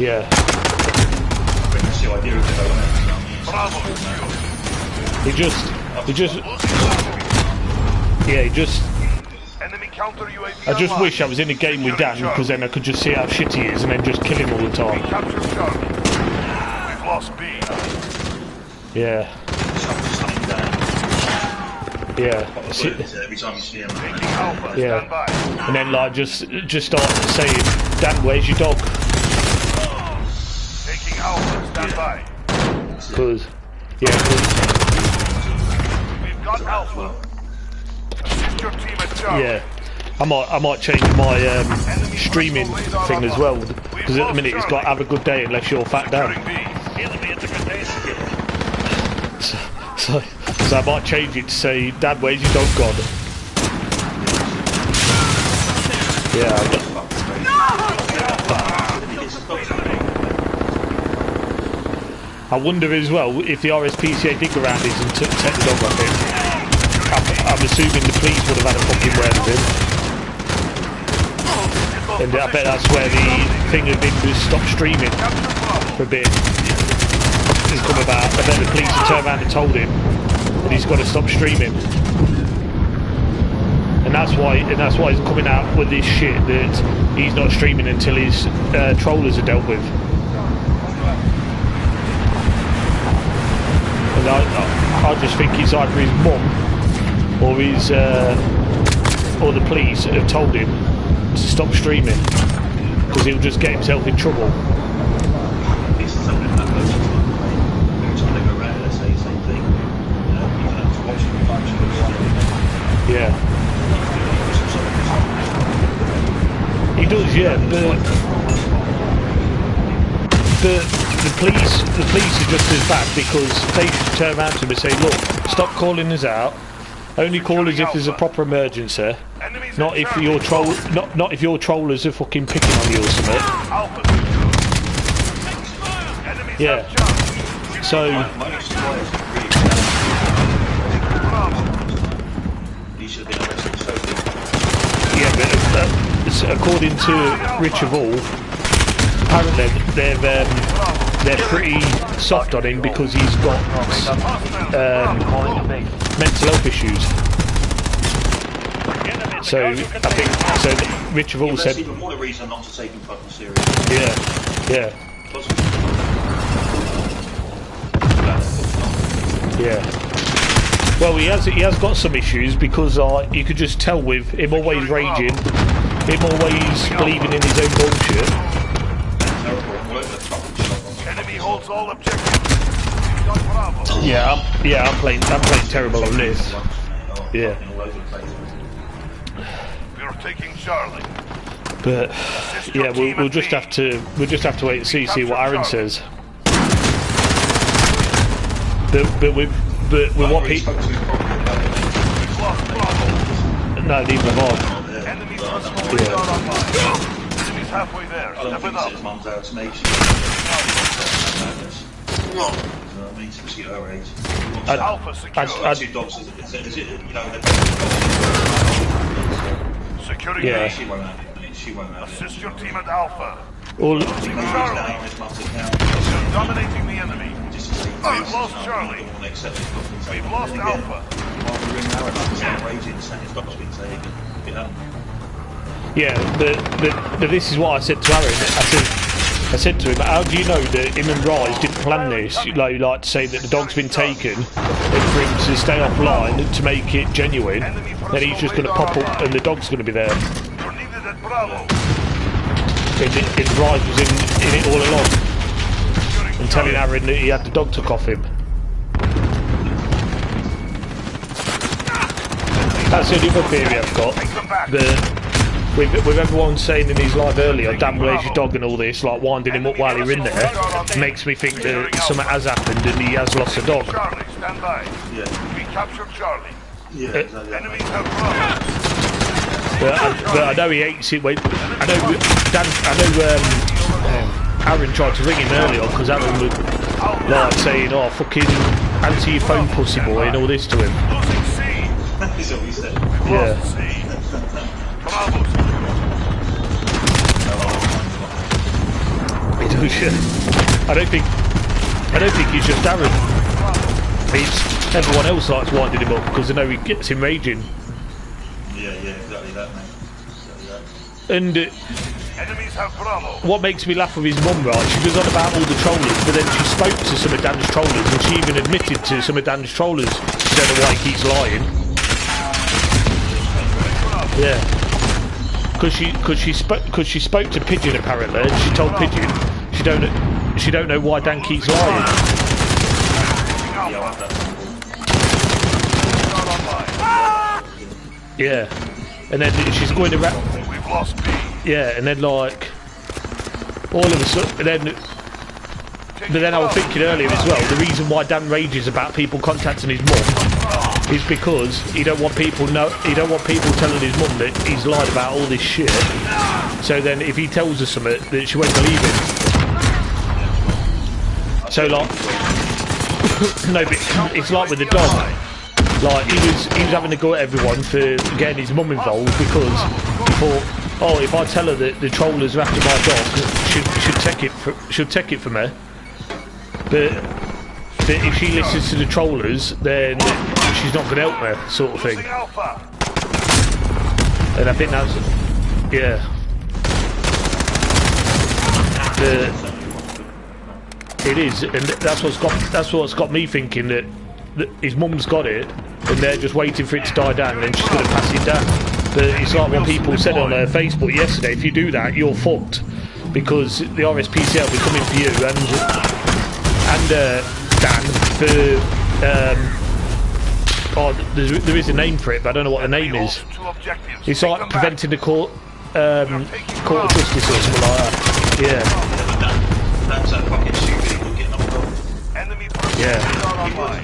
Yeah. That's the idea of it, I just wish I was in a game with Dan, because then I could just see how shit he is and then just kill him all the time. We've lost B. Yeah. Yeah. Every time you see him. Yeah. And then like just start saying, Dan, where's your dog? Taking Alpha, stand by. Because we've got Alpha. Assist your team at Charlie. Yeah. I might change my streaming thing as well, because at the minute it's got have a good day unless you're fat down. So I might change it to say, Dad, where's your dog gone? Yeah. I wonder as well if the RSPCA dig around is and take the dog off him. I'm assuming the police would have had a fucking word with him. And I bet that's where the thing had been to stop streaming for a bit. It's come about. I bet the police have turned around and told him that he's got to stop streaming. And that's why he's coming out with this shit that he's not streaming until his trollers are dealt with. And I just think it's either his mum or his or the police have told him to stop streaming because he'll just get himself in trouble. This is something that goes on every time they go around, they say the same thing. You can have to watch the function of the Yeah. He does, yeah. The police are just as bad because they should turn around to him and say, look, stop calling us out. Only call us if there's a proper emergency. Not if your not if your trollers are fucking picking on you or something. Yeah. So. Yeah, but according to Richard Hall, apparently they're pretty soft on him because he's got mental health issues. So I think Richard Hall said. Even more reason not to take him fucking serious. Yeah. Yeah. Well, he has got some issues because you could just tell with him always raging, him always believing in his own bullshit. Enemy holds all objectives. I'm playing terrible on this. Yeah. We're taking Charlie. But yeah, we'll just have to wait and see what Aaron says. But with what he... No, neither have I. Enemy's halfway there. Step it up. Alpha securing yeah. she won't have it. Assist your team at Alpha. All dominating the enemy. We've lost Charlie. We've lost Alpha. Yeah, but this is what I said to Aaron. I said to him, how do you know that him and Rise didn't plan this? Like to say that the dog's been taken and for him to stay offline to make it genuine, then he's just going to pop up and the dog's going to be there. And Rise was in it all along and telling Aaron that he had the dog took off him. That's the other theory I've got. With everyone saying in his live earlier, damn, where's your dog and all this, like winding him up while you're in there, makes me think that something has happened and he has lost a dog. Charlie, stand by. We captured Charlie. Enemies have but I know he hates it when I know Aaron tried to ring him earlier because Aaron was like saying, oh fucking answer your phone pussy boy and all this to him. That's what he said. Yeah. He bullshit. I don't think it's just Darren. It's everyone else likes winding him up because they know he gets him raging. Yeah, exactly that, mate. Exactly that. And Enemies have Bravo. what makes me laugh with his mum, right? She goes on about all the trollers, but then she spoke to some of Dan's trollers, and she even admitted to some of Dan's trollers. She don't know why he keeps lying. Yeah, because she spoke to Pigeon apparently, and she told Pigeon she don't know why Dan keeps lying. Yeah, and then she's going around. We've lost B. Yeah, and then like all of a sudden, but then I was thinking earlier as well. The reason why Dan rages about people contacting his mum is because he don't want people telling his mum that he's lied about all this shit. So then, if he tells her something, that she won't believe him. So like, no, but it's like with the dog. Like he was having to go at everyone for getting his mum involved because he thought, oh, if I tell her that the trollers are after my dog, she'll take it from me. But if she listens to the trollers, then she's not going to help me, sort of thing. And I think that's, yeah. It is, and that's what's got me thinking that his mum's got it, and they're just waiting for it to die down, and then she's going to pass it down. But it's like what people said on Facebook yesterday: if you do that, you're fucked, because the RSPCA will be coming for you and Dan for. There is a name for it, but I don't know what the name is. It's like preventing the court of justice or something like that. Yeah. That's a fucking stupid people getting up. Yeah.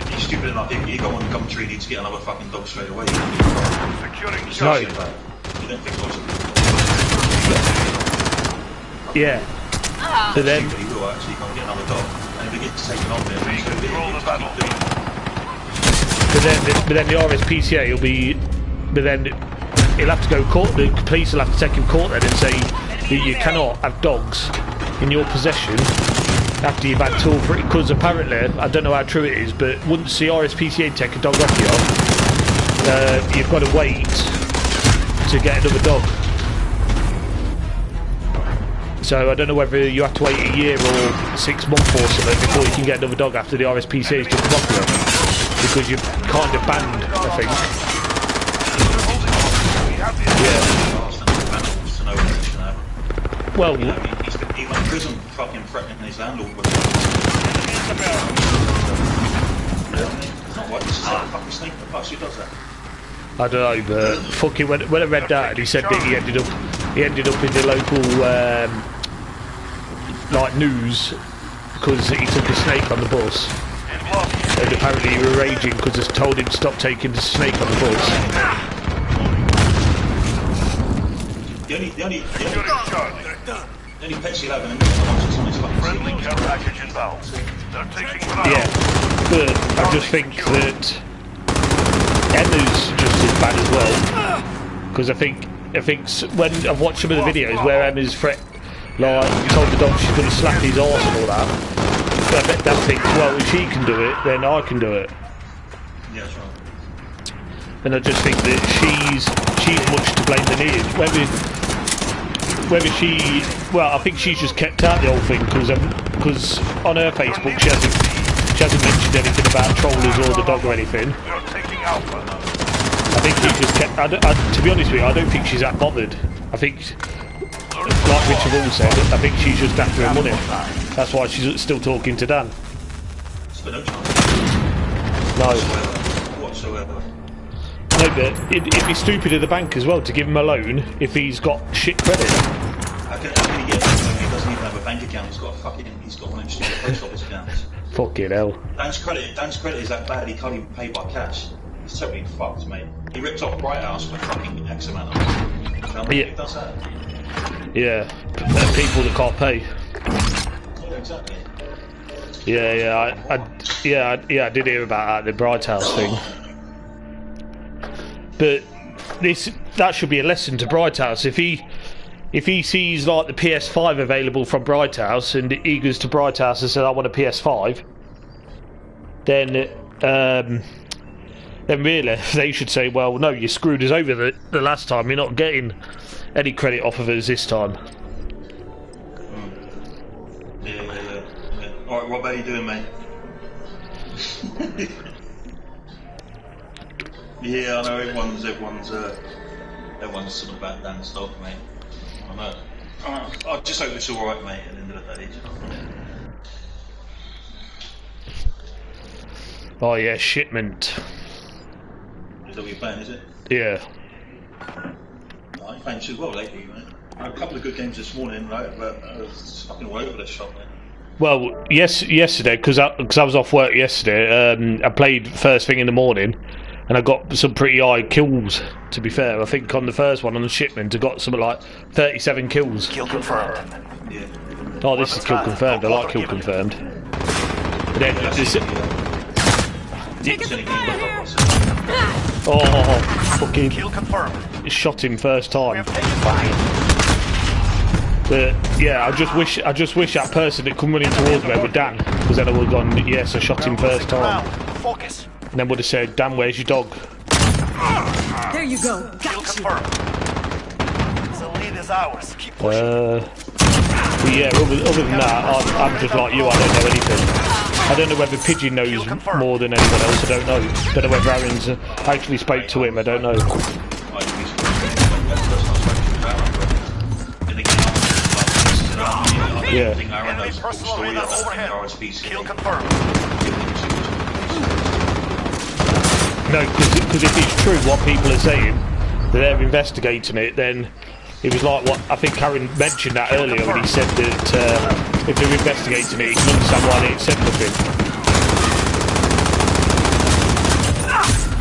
You're stupid enough. If you go on the Gumtree, you need to get another fucking dog straight away. Securing You No. don't think dogs Yeah. But then, you will actually go and get another dog. And if it gets taken on there, it's going to be Control the battle. but then the RSPCA will be, but then he'll have to go court. The police will have to take him court then and say that you cannot have dogs in your possession after you've had 2 or 3. Because apparently, I don't know how true it is, but once the RSPCA take a dog off you, you've got to wait to get another dog. So I don't know whether you have to wait a year or 6 months or something before you can get another dog after the RSPCA has took them off you, because you're kind of banned, I think. Yeah. Well, he went to prison fucking threatening his landlord with it's not what, this is like a fucking snake in the bus. Who does that? I don't know, but fucking when I read that, he said that he ended up in the local like news because he took a snake on the bus, and apparently he was raging because they told him to stop taking the snake on the bus. The only pets you'll have in a Friendly care package inbound. They're taking Bravo. Yeah, but I just think that Emma's just as bad as well, because I think when I've watched some of the videos where Emma's told the dog she's going to slap his arse and all that, I bet Dan thinks, well, if she can do it, then I can do it. Yeah, that's right. And I just think that she's much to blame than he is. Whether she, well, I think she's just kept out the whole thing because on her Facebook she hasn't mentioned anything about trollers or the dog or anything. You're taking Alpha. I think she's just kept. To be honest with you, I don't think she's that bothered. I think, like Richard Hall said, I think she's just after her money. That's why she's still talking to Dan. So no chance. No. Whatsoever. No, but it'd be stupid of the bank as well to give him a loan if he's got shit credit. How can he get a loan? He doesn't even have a bank account. He's got one of them stupid post office accounts. Fucking hell. Dan's credit is that bad he can't even pay by cash. He's totally fucked, mate. He ripped off Bright House for fucking X amount of money. Tell me who does that? Yeah, people that can't pay. Yeah, exactly. Yeah, I did hear about that, the Bright House thing. But that should be a lesson to Bright House. If he if he sees like the PS5 available from Bright House and he goes to Bright House and says I want a PS5, then really they should say, well, no, you screwed us over the last time. You're not getting any credit off of us this time. Yeah. Alright, Rob, how you doing, mate? Yeah, I know everyone's sort of about Dan stock, mate. I know. I just hope it's alright, mate, at the end of the day. Oh yeah, shipment. Is that what you're playing, is it? Yeah. Oh, you're playing too well lately, mate. I had a couple of good games this morning, right, but I was fucking all over the shop, mate. Well, yesterday, because I was off work yesterday, I played first thing in the morning, and I got some pretty high kills, to be fair. I think on the first one, on the shipment, I got something like 37 kills. Kill confirmed. Yeah. Oh, this is kill confirmed. I like kill confirmed. But then, oh, fucking... Kill confirmed. Shot him first time. But yeah, I just wish that person that come running towards me were Dan, because then I would have gone, yes, I shot him first time. Focus. And then would have said, Dan, where's your dog? There you go. Kill Got you. confirmed. The lead is ours. Keep pushing. But yeah, other than that, I'm just like you, I don't know anything. I don't know whether Pigeon knows more than anyone else, I don't know. Don't know whether Aaron's actually spoke to him, I don't know. Yeah. Enemy personal radar overhead. Kill confirmed. No, because if it's true what people are saying, that they're investigating it, then it was like what I think Aaron mentioned that earlier when he said that if they're investigating it, he can understand why they ain't said nothing.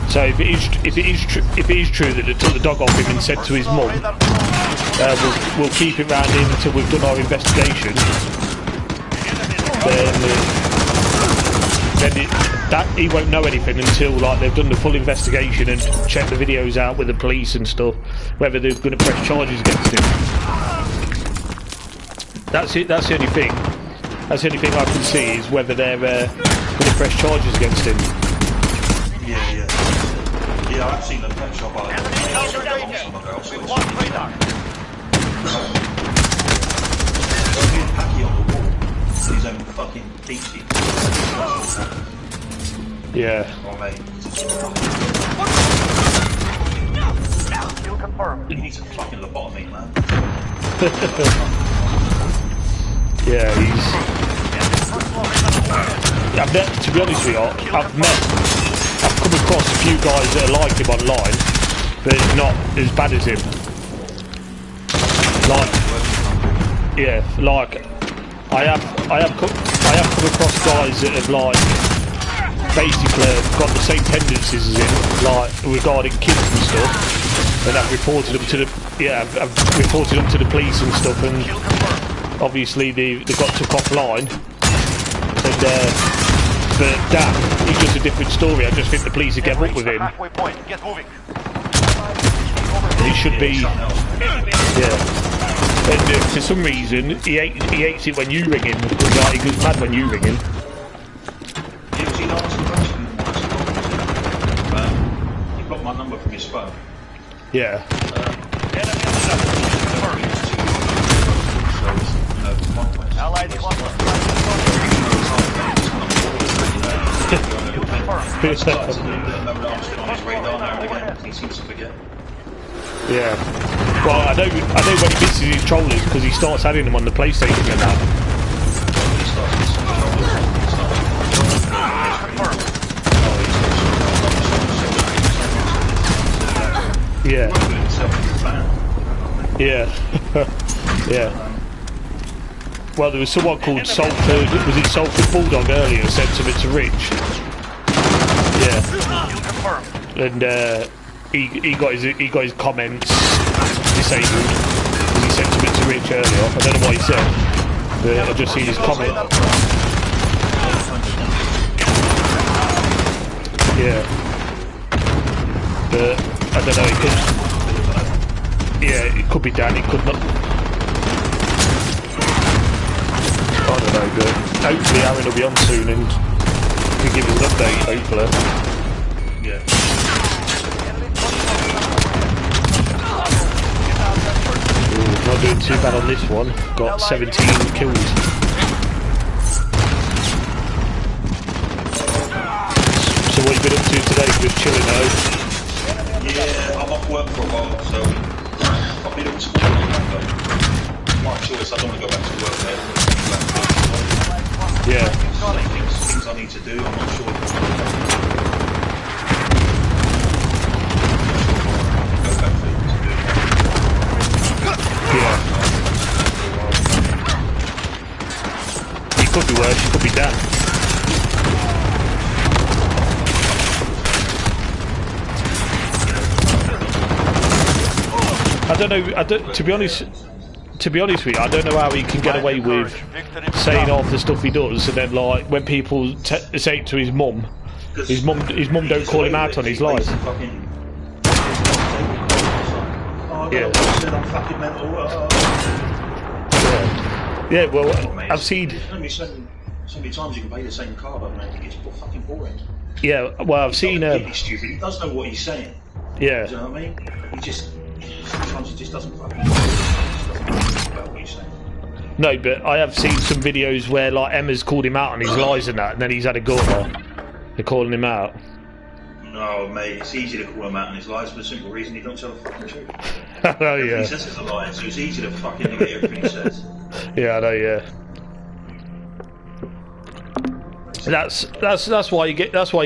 So if it is true that they took the dog off him and said to his mum, we'll keep it round him until we've done our investigation, then he won't know anything until like they've done the full investigation and checked the videos out with the police and stuff, whether they're going to press charges against him. That's it. That's the only thing. That's the only thing I can see is whether they're going to press charges against him. Yeah, I've seen the pet shop out there. We've lost radar. Packy on the wall. His own fucking beastie. Yeah. Oh, mate. Kill confirmed. He needs a fucking lobotomy, man. Yeah, I've met, to be honest with you, I've come across a few guys that are like him online, but not as bad as him. Like, yeah, like I have come across guys that have like basically got the same tendencies as him, like regarding kids and stuff, and I've reported them to the I've reported them to the police and stuff, and obviously they got took offline. And but Dan, he's just a different story. I just think the police are getting up with him. Halfway point. Get moving. He should be, yeah. And for some reason, he hates it when you ring him. Like, he goes mad when you ring him. He got my number from his phone. Yeah. Allied cluster. Yeah. Well, I know when he misses his trollers because he starts adding them on the PlayStation and that. Yeah. Yeah. Yeah. Well, there was someone called Salford. Was it Salford Bulldog earlier? Said something to Rich. Yeah. And he got his comments disabled because he said something to Rich earlier. I don't know what he said, but I just seen his comment. Yeah. But I don't know. It could. Yeah, it could be Dan. It could not. I don't know, but hopefully Aaron will be on soon and can give us an update, hopefully. Yeah. Ooh, not doing too bad on this one. Got 17 kills. So what have you been up to today? Just chilling out? Yeah, I'm off work for a while, so I've been up to work. My choice, I don't want to go back to work there. Yeah. Things I need to do, I'm not sure. Yeah. It could be worse, it could be down. I don't know, to be honest with you, I don't know how he can get away with saying half the stuff he does, and then like when people say it to his mum don't call him out on his lies. Yeah. Yeah, well, I've seen... So many times you can play the same card, I mean, it gets fucking boring. Yeah, well, I've seen... He's stupid, he does know what he's saying. Yeah. Do you know what I mean? Sometimes he just doesn't fucking know what he's saying. No, but I have seen some videos where, like, Emma's called him out on his lies and that, and then he's had a go at her. They're calling him out. No, mate, it's easy to call him out on his lies for the simple reason he don't tell the fucking truth. Oh, yeah. He says it's a lie, so it's easy to fucking negate everything he says. Yeah, I know, yeah. That's why he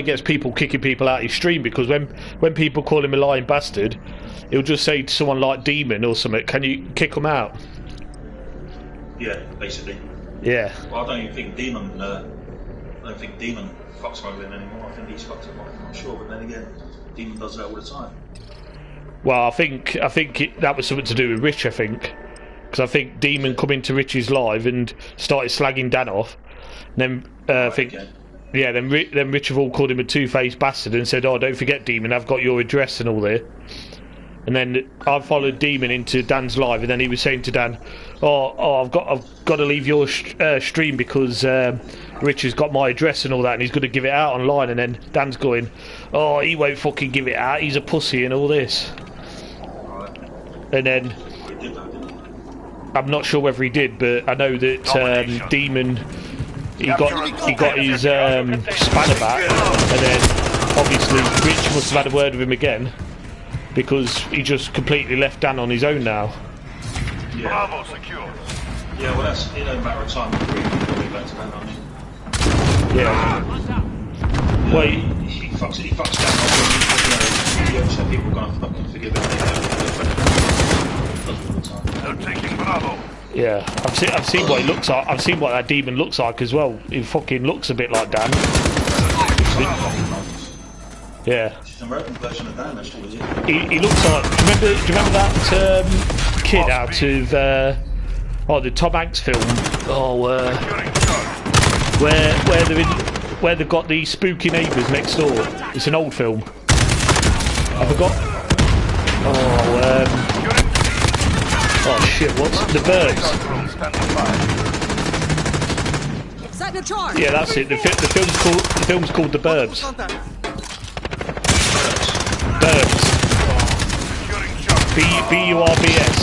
gets people kicking people out his stream, because when people call him a lying bastard, he'll just say to someone like Demon or something, "Can you kick him out?" Yeah, basically. Yeah. Well, I don't even think Demon. Fucks over him anymore. I think he's fucked him. I'm not sure, but then again, Demon does that all the time. Well, I think that was something to do with Rich. I think, because I think Demon come into Rich's live and started slagging Dan off. And then I think, yeah, then Rich have all called him a two-faced bastard and said, "Oh, don't forget, Demon, I've got your address and all there." And then I followed Demon into Dan's live, and then he was saying to Dan, "Oh, I've got to leave your stream because Rich has got my address and all that, and he's going to give it out online." And then Dan's going, "Oh, he won't fucking give it out. He's a pussy and all this." And then I'm not sure whether he did, but I know that Demon. He got his spanner back, and then obviously Rich must have had a word with him again, because he just completely left Dan on his own now. Yeah. Bravo secure. Yeah, well, that's in a matter of time before he can go back to Dan, I mean. Yeah. Well, he fucks Dan off, so people are going to fucking forgive him. They're taking Bravo. Yeah, I've seen what he looks like. I've seen what that Demon looks like as well. He fucking looks a bit like Dan. Yeah. It's an American version of Dan, actually, is it? He looks like. Do you remember that kid out of the Tom Hanks film? Where they've got the spooky neighbours next door. It's an old film. I forgot. Oh shit! What's The Burbs? Set the charge. Yeah, that's it. The film's called The Burbs. Burbs. B-U-R-B-S.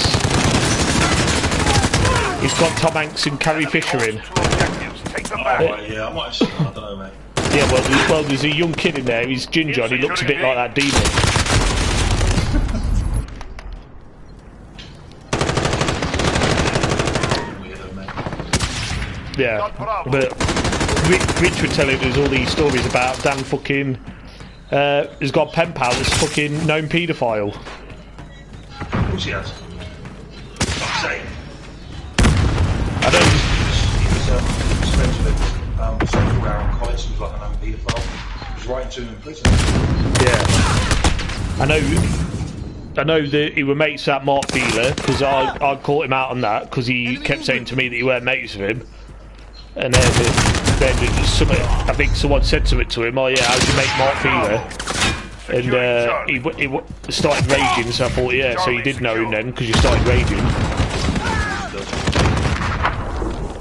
It's got Tom Hanks and Carrie Fisher in. Yeah, I might have seen that, I don't know, mate. Yeah, well, there's a young kid in there. He's ginger and he looks a bit like that Demon. Yeah, but Rich would tell him there's all these stories about Dan fucking has got a pen pal that's fucking known paedophile. Of course he has. Fuck's sake. I don't. He was friends with Central Aaron Collins, who was like a known paedophile. He was writing to him in prison. Yeah, I know that he were mates with that Mark Dealer, because I caught him out on that because he kept saying to me that he weren't mates with him. And then I think someone said something to him, "Oh yeah, how'd you make Mark Feeler?" And he started raging, so I thought, yeah, so you did know him then, because you started raging.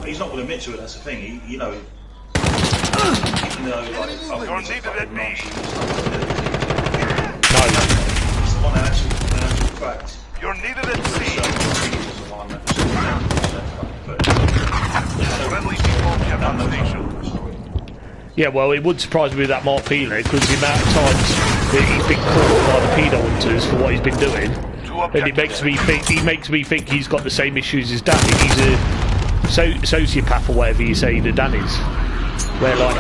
he's not going to admit to it. That's the thing. He, you know, even though like, You're needed at me. No. It's the one that actually fact. You're needed at C. Friendly people kept on station. Yeah, well, it would surprise me with that Mark Feeler because the amount of times that he's been caught by the pedo hunters for what he's been doing, and it makes me think he's got the same issues as Danny. He's a sociopath or whatever you say that Dan is. Where like,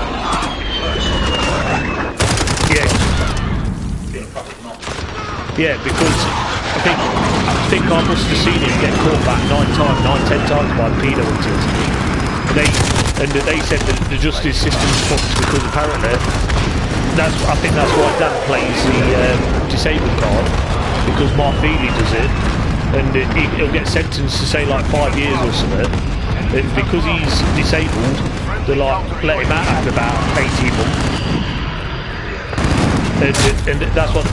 yeah, because I think I must have seen him get caught about 10 times by the pedo hunters. And they said that the justice system's fucked because apparently I think that's why Dan plays the disabled card, because Mark Feely does it, and he'll get sentenced to say like 5 years or something. And because he's disabled, they like let him out after about 18 months. And that's what.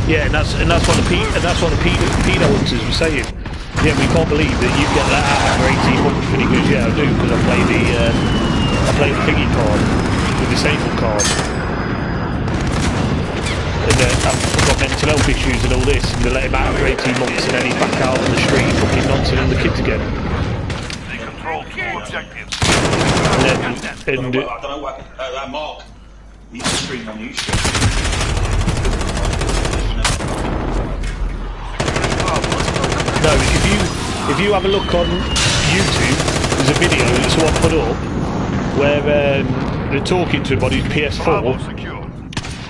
Yeah, and that's what the pedo hunters were saying. Yeah, we can't believe that you get that out after 18 months. And he goes, yeah, I do, because I play the thingy card, the disabled card. And I've got mental health issues and all this, and they let him out after 18 months, and then he's back out on the street fucking nonsense the kids again. They control 2 objectives. And I don't know what that Mark. He's streaming on YouTube. No, if you have a look on YouTube, there's a video that someone put up where they're talking to him on his PS4,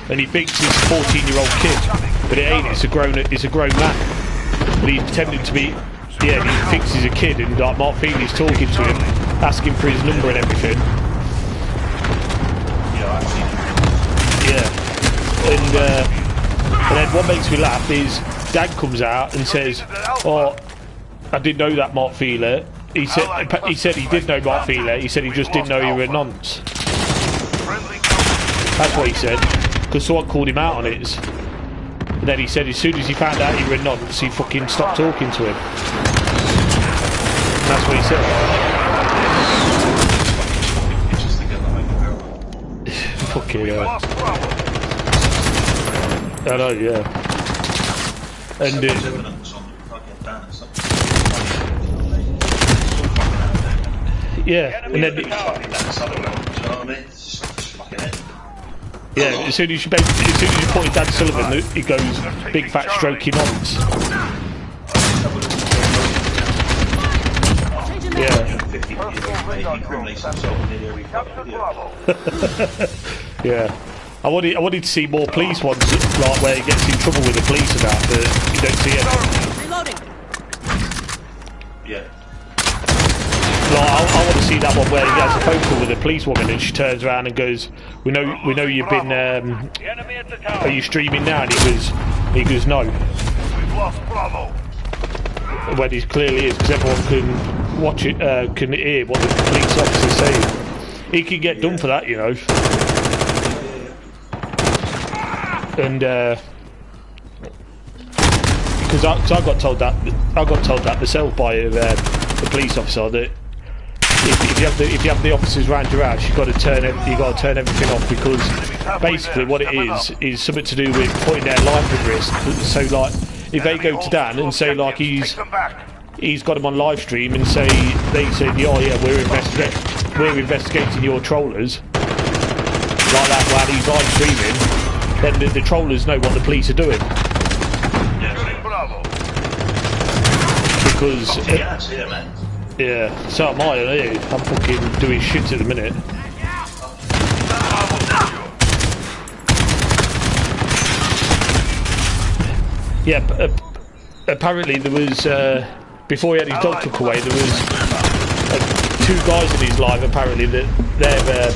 and he thinks it's a 14-year-old kid, but it ain't. It's a grown man. But he's pretending to be, yeah. He thinks he's a kid, and like Mark Feely's talking to him, asking for his number and everything. Yeah, and then what makes me laugh is Dad comes out and says, "Oh, I didn't know that Mark Feeler." He said he did know Mark Feeler. He said he just didn't know you were a nonce. That's what he said, because someone called him out on it. And then he said as soon as he found out you were a nonce, he fucking stopped talking to him. That's what he said. Fucking hell. I know, yeah. And yeah, and then yeah, as soon as you put in Dan Sullivan, he goes big fat strokey nonce. Yeah. Yeah. I wanted to see more police ones, like where he gets in trouble with the police and that, but you don't see it. Reloading. Yeah. Like, I want to see that one where he has a phone call with a police woman and she turns around and goes, "We know you've been. Are you streaming now?" And he goes, "No." We've lost Bravo. When he clearly is, because everyone can watch it, can hear what the police officer's saying. He can get done for that, you know. And because I got told that myself by the police officer that if you have the officers round your house, you got to turn everything off, because basically what it is something to do with putting their life at risk. So like if they go to Dan and say like he's got him on live stream and they say oh yeah we're investigating your trollers like that while he's live streaming, then the trollers know what the police are doing. Because yeah, so am I. I'm fucking doing shit at the minute. Yeah, apparently there was before he had his dog took away, there was 2 guys in his life apparently that they're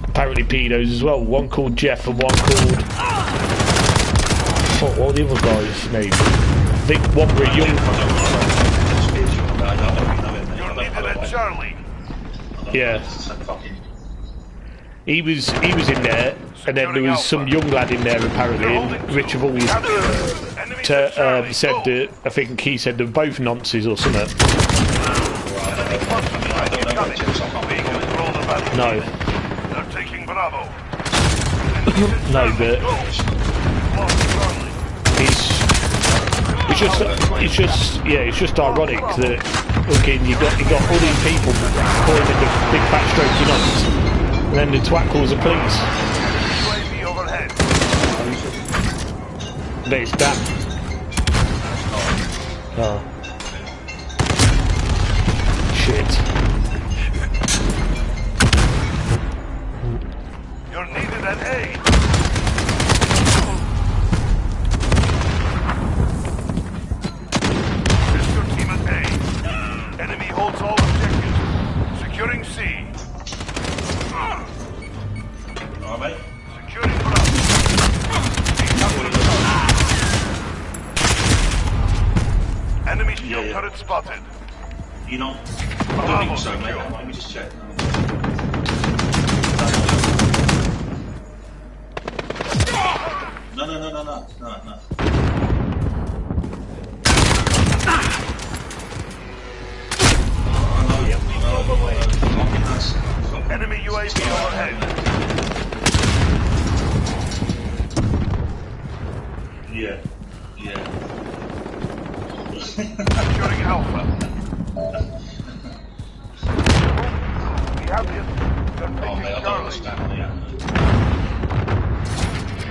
apparently pedos as well. One called Jeff and one called what were the other guys' names? I think one were young. Yeah. He was in there, and then there was some young lad in there apparently, and Richard always said that, I think he said they're both nonces or something. I don't know what tips off. We control the battle. No. They're taking Bravo. No, but Lost Charlie. it's just ironic that looking you got all these people calling it the big fat stroke unite, and then the twat calls the police. UAV overhead. But it's that. Oh. Shit. You're needed at A. Sister team at A. Enemy holds all objectives. Securing C. Alright, mate. Securing Bravo. Enemy shield turret spotted. You know, I don't think so, mate. Let me just check. No. Enemy UAV overhead. Yeah. Securing Alpha. We have him. They're Oh, mate, taking I don't Charlie. understand. Yeah.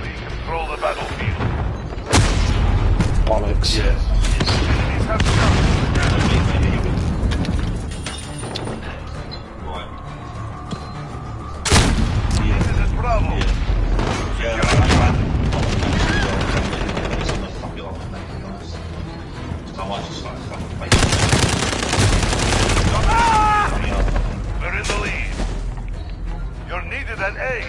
We control the battlefield. Bollocks. Enemies have Charlie. Right. This is Bravo. We're in the lead. You're needed at A.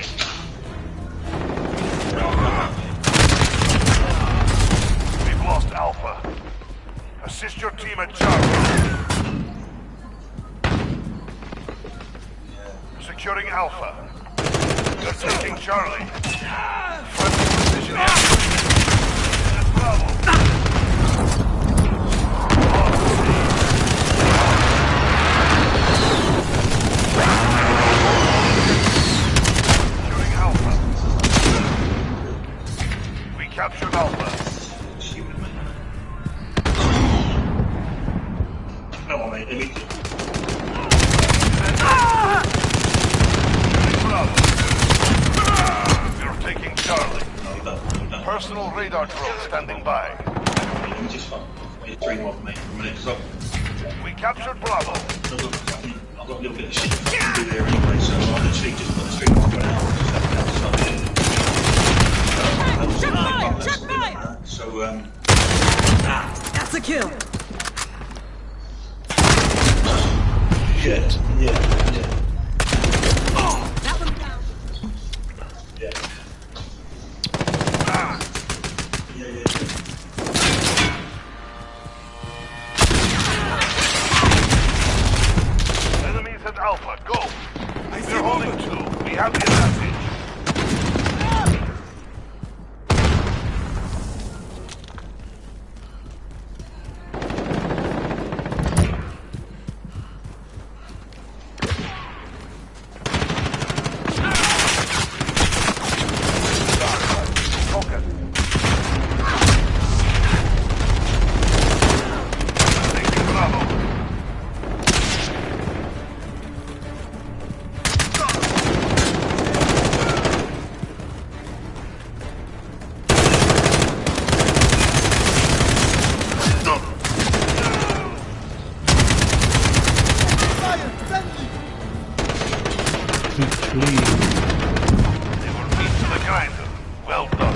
We've lost Alpha. Assist your team at Charlie. Securing Alpha. They're taking Charlie. Friendly precision airstrike. At Bravo. Securing Alpha. We captured Alpha. No, mate, let me... Bravo. You're taking Charlie. No, don't. Personal radar drone standing by. Let me just train off, mate, for a minute, so We captured Bravo. I've got a little bit of shit to do there anyway, so I literally just put the stream off for an hour, just Check fire! so, That's a kill. Shit. yeah. That one down. Yeah. Enemies at Alpha. Go. They're holding two. We have the advantage. Focus. Taking Bravo. Please. They were meat to the grinder. Well done.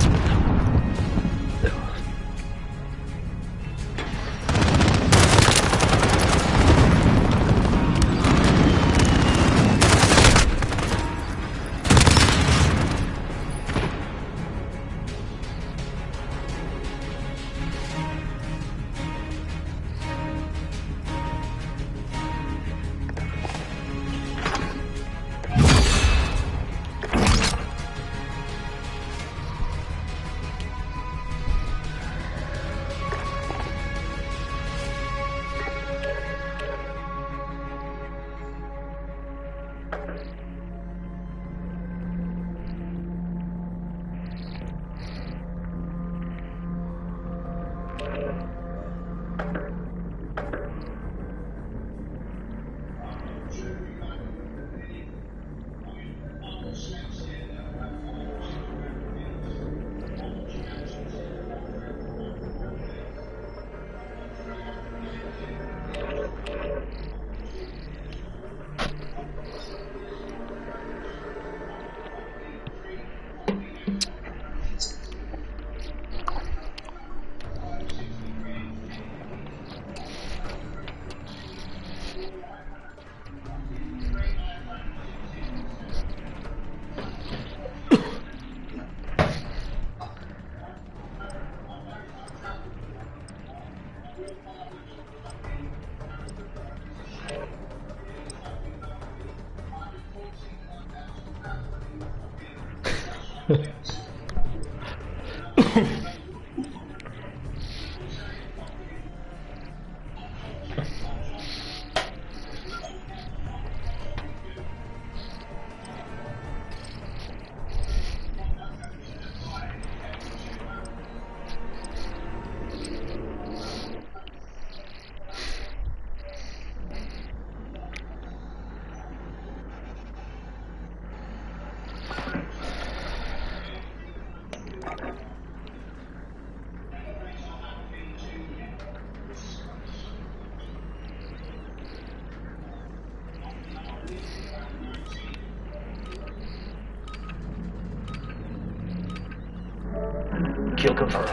Kill confirmed.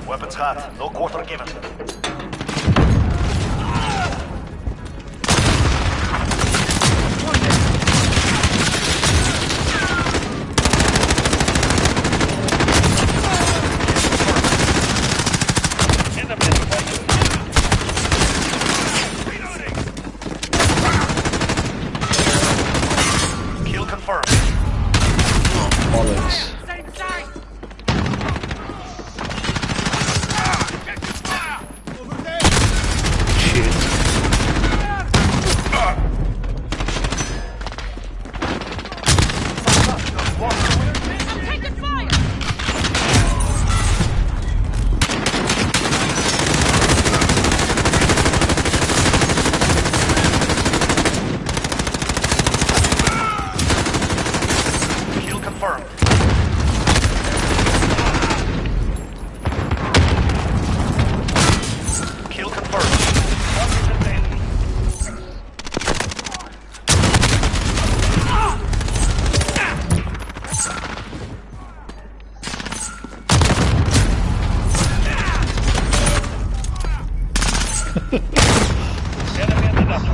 Weapons hot. No quarter given. Kill confirmed. Bollocks. Kill confirmed. Kill confirmed. Enemy in the dust.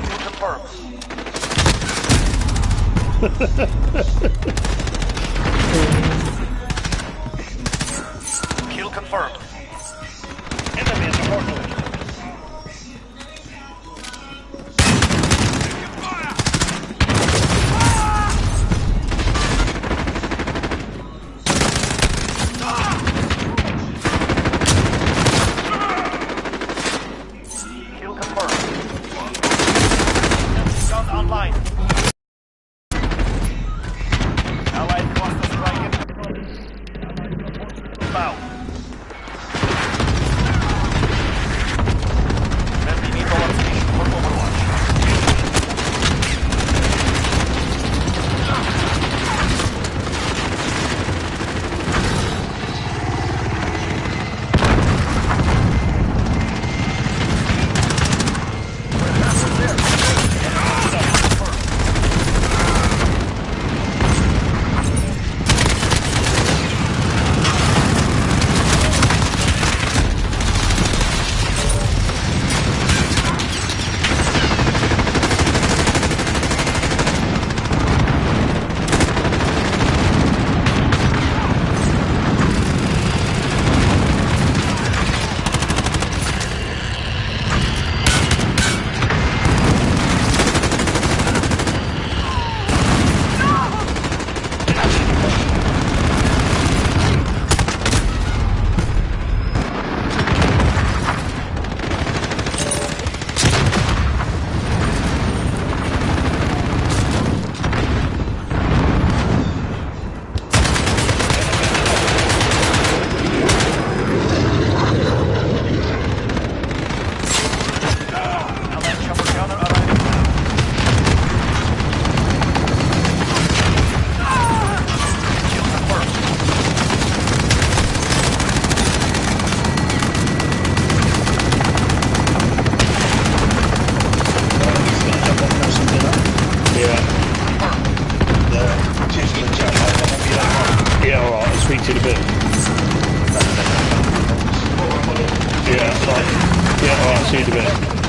Kill confirmed. Kill confirmed. Enemy in the portal. Kill confirmed. Gun online. Allied cluster strike. Foul. See you in a bit.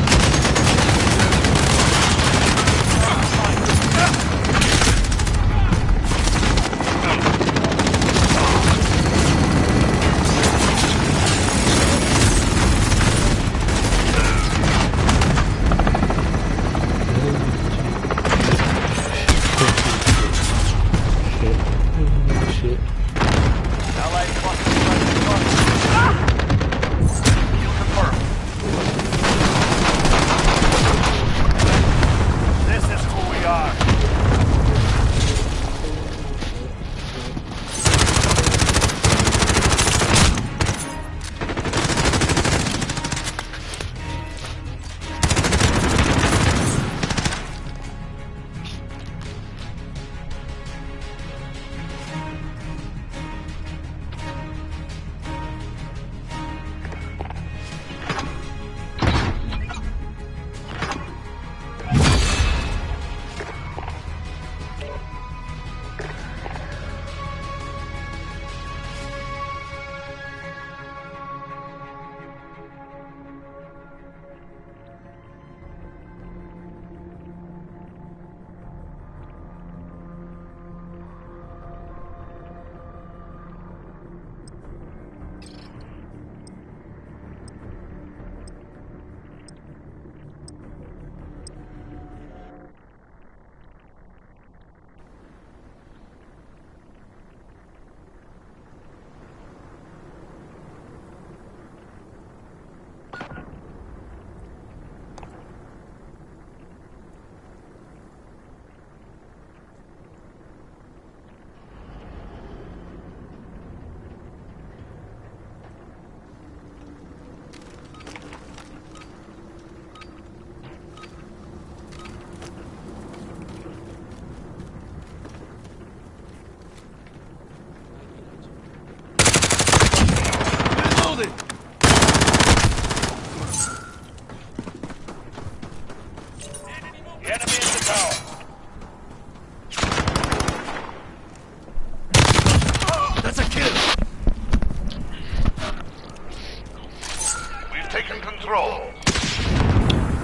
Taken control.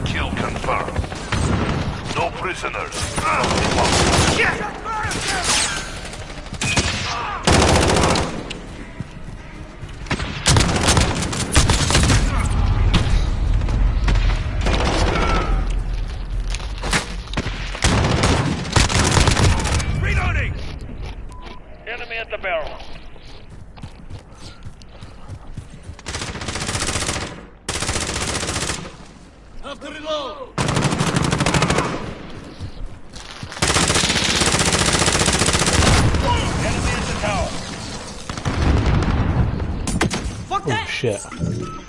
Kill confirmed. No prisoners. Reloading! Enemy at the barrel. Have to reload! Enemy at the tower. Fuck that! Shit.